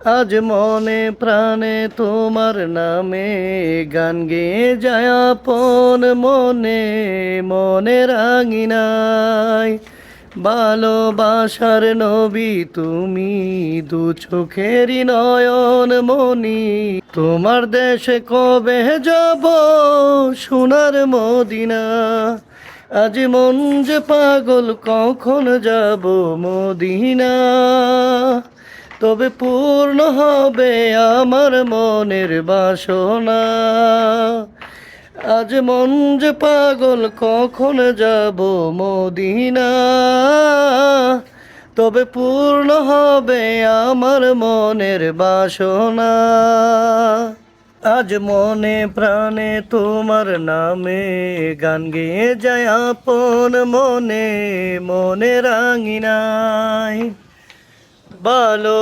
আজ মনে প্রাণে তোমার নামে গান গেয়ে যায় আপন মনে মনের আঙিনায়। ভালোবাসার নবী তুমি, দু চোখেরই নয়ন মনি। তোমার দেশে কবে যাব সোনার মদিনা। আজ মন যে পাগল, কখন যাব মদিনা। তবে পূর্ণ হবে আমার মনের বাসনা। আজ মন যে পাগল, কখন যাব মদিনা। তবে পূর্ণ হবে আমার মনের বাসনা। আজ মনে প্রাণে তোমার নামে গান গেয়ে যায় আপন মনে মনের আঙিনায়। ভালো